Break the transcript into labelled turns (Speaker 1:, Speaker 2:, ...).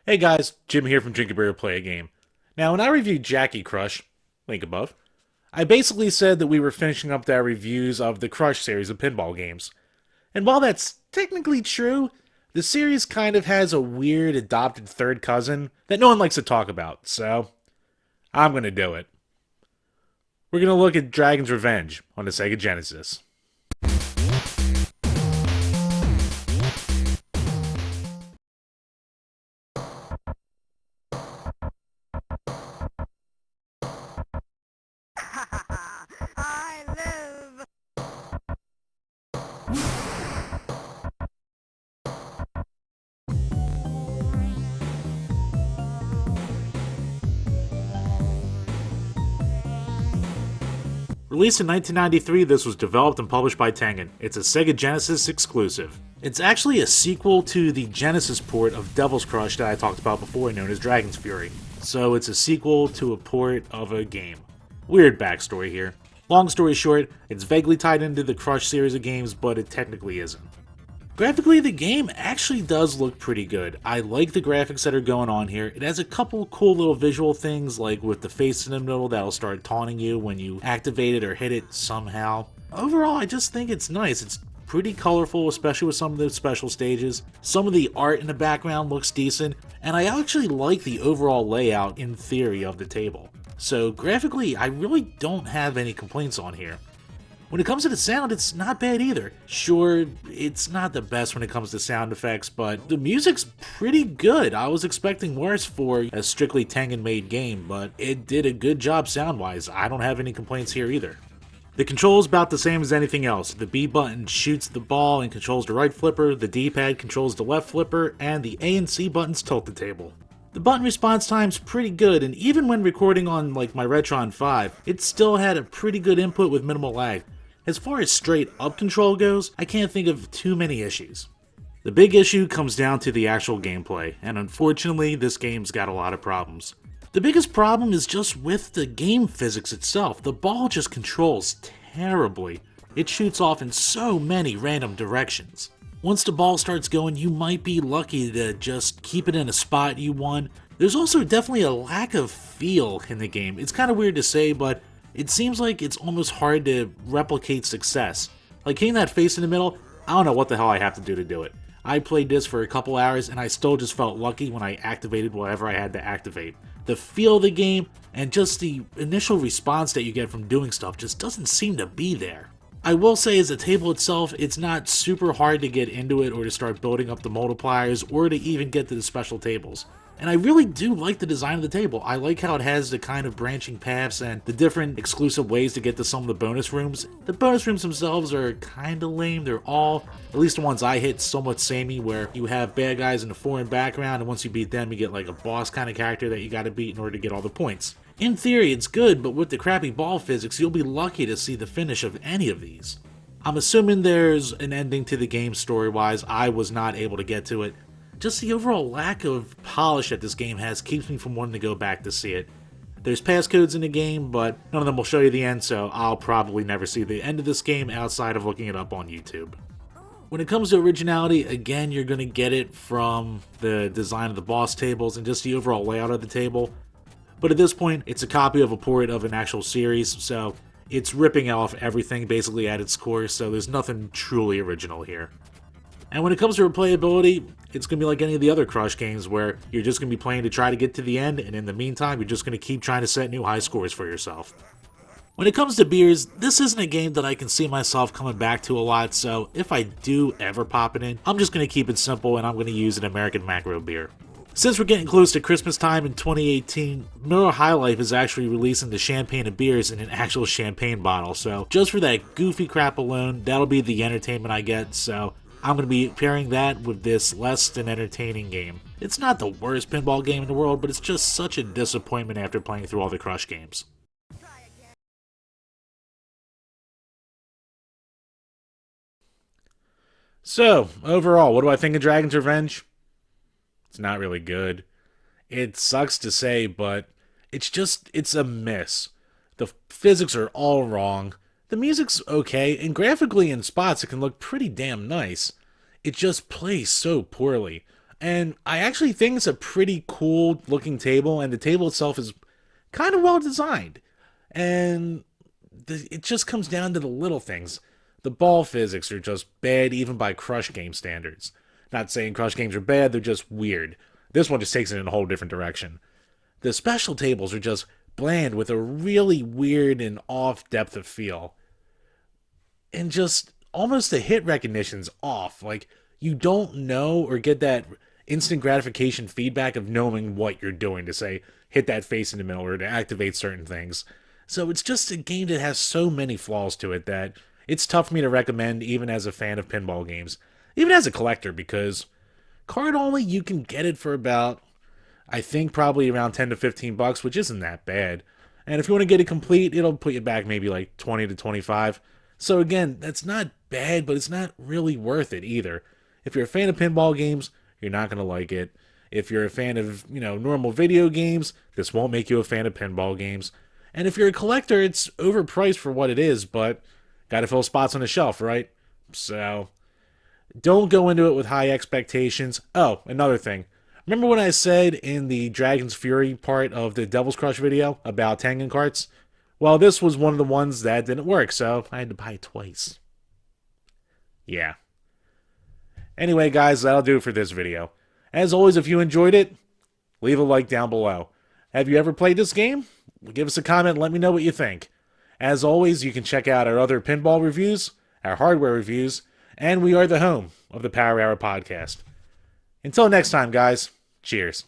Speaker 1: Hey guys, Jim here from DrinkABeerandPlayAGame. Now, when I reviewed Jackie Crush, link above, I basically said that we were finishing up our reviews of the Crush series of pinball games. And while that's technically true, the series kind of has a weird adopted third cousin that no one likes to talk about, so I'm gonna do it. We're gonna look at Dragon's Revenge on the Sega Genesis.
Speaker 2: I live.
Speaker 1: Released in 1993, this was developed and published by Tengen. It's a Sega Genesis exclusive. It's actually a sequel to the Genesis port of Devil's Crush that I talked about before, known as Dragon's Fury. So it's a sequel to a port of a game. Weird backstory here. Long story short, it's vaguely tied into the Crush series of games, but it technically isn't. Graphically, the game actually does look pretty good. I like the graphics that are going on here. It has a couple cool little visual things, like with the face in the middle that'll start taunting you when you activate it or hit it somehow. Overall, I just think it's nice. It's pretty colorful, especially with some of the special stages. Some of the art in the background looks decent, and I actually like the overall layout in theory of the table. So graphically, I really don't have any complaints on here. When it comes to the sound, it's not bad either. Sure, it's not the best when it comes to sound effects, but the music's pretty good. I was expecting worse for a strictly Tengen-made game, but it did a good job sound-wise. I don't have any complaints here either. The control's about the same as anything else. The B button shoots the ball and controls the right flipper, the D-pad controls the left flipper, and the A and C buttons tilt the table. The button response time's pretty good, and even when recording on like my Retron 5, it still had a pretty good input with minimal lag. As far as straight up control goes, I can't think of too many issues. The big issue comes down to the actual gameplay, and unfortunately this game's got a lot of problems. The biggest problem is just with the game physics itself. The ball just controls terribly. It shoots off in so many random directions. Once the ball starts going, you might be lucky to just keep it in a spot you want. There's also definitely a lack of feel in the game. It's kind of weird to say, but it seems like it's almost hard to replicate success. Like hitting that face in the middle, I don't know what the hell I have to do it. I played this for a couple hours and I still just felt lucky when I activated whatever I had to activate. The feel of the game and just the initial response that you get from doing stuff just doesn't seem to be there. I will say as a table itself, it's not super hard to get into it or to start building up the multipliers or to even get to the special tables. And I really do like the design of the table. I like how it has the kind of branching paths and the different exclusive ways to get to some of the bonus rooms. The bonus rooms themselves are kind of lame. They're all, at least the ones I hit, somewhat samey, where you have bad guys in a foreign background, and once you beat them, you get like a boss kind of character that you gotta beat in order to get all the points. In theory, it's good, but with the crappy ball physics, you'll be lucky to see the finish of any of these. I'm assuming there's an ending to the game story-wise. I was not able to get to it. Just the overall lack of polish that this game has keeps me from wanting to go back to see it. There's passcodes in the game, but none of them will show you the end, so I'll probably never see the end of this game outside of looking it up on YouTube. When it comes to originality, again, you're going to get it from the design of the boss tables and just the overall layout of the table. But at this point, it's a copy of a port of an actual series, so it's ripping off everything basically at its core, so there's nothing truly original here. And when it comes to replayability, it's going to be like any of the other Crush games where you're just going to be playing to try to get to the end, and in the meantime, you're just going to keep trying to set new high scores for yourself. When it comes to beers, this isn't a game that I can see myself coming back to a lot, so if I do ever pop it in, I'm just going to keep it simple and I'm going to use an American macro beer. Since we're getting close to Christmas time in 2018, Miller High Life is actually releasing the champagne and beers in an actual champagne bottle, so just for that goofy crap alone, that'll be the entertainment I get, so I'm going to be pairing that with this less than entertaining game. It's not the worst pinball game in the world, but it's just such a disappointment after playing through all the Crush games. So, overall, what do I think of Dragon's Revenge? It's not really good. It sucks to say, but it's a miss. The physics are all wrong. The music's okay, and graphically in spots it can look pretty damn nice. It just plays so poorly. And I actually think it's a pretty cool looking table, and the table itself is kind of well designed. And it just comes down to the little things. The ball physics are just bad even by Crush game standards. Not saying Crush games are bad, they're just weird. This one just takes it in a whole different direction. The special tables are just bland with a really weird and off depth of feel. And just almost the hit recognition's off. Like, you don't know or get that instant gratification feedback of knowing what you're doing to say, hit that face in the middle or to activate certain things. So it's just a game that has so many flaws to it that it's tough for me to recommend even as a fan of pinball games. Even as a collector, because card only, you can get it for about, I think, probably around 10 to 15 bucks, which isn't that bad. And if you want to get it complete, it'll put you back maybe like 20 to 25. So again, that's not bad, but it's not really worth it either. If you're a fan of pinball games, you're not going to like it. If you're a fan of, normal video games, this won't make you a fan of pinball games. And if you're a collector, it's overpriced for what it is, but gotta fill spots on the shelf, right? So, don't go into it with high expectations. Oh, another thing. Remember when I said in the Dragon's Fury part of the Devil's Crush video about Tengen carts? Well, this was one of the ones that didn't work, so I had to buy it twice. Yeah. Anyway, guys, that'll do it for this video. As always, if you enjoyed it, leave a like down below. Have you ever played this game? Give us a comment and let me know what you think. As always, you can check out our other pinball reviews, our hardware reviews, and we are the home of the Power Hour podcast. Until next time, guys, cheers.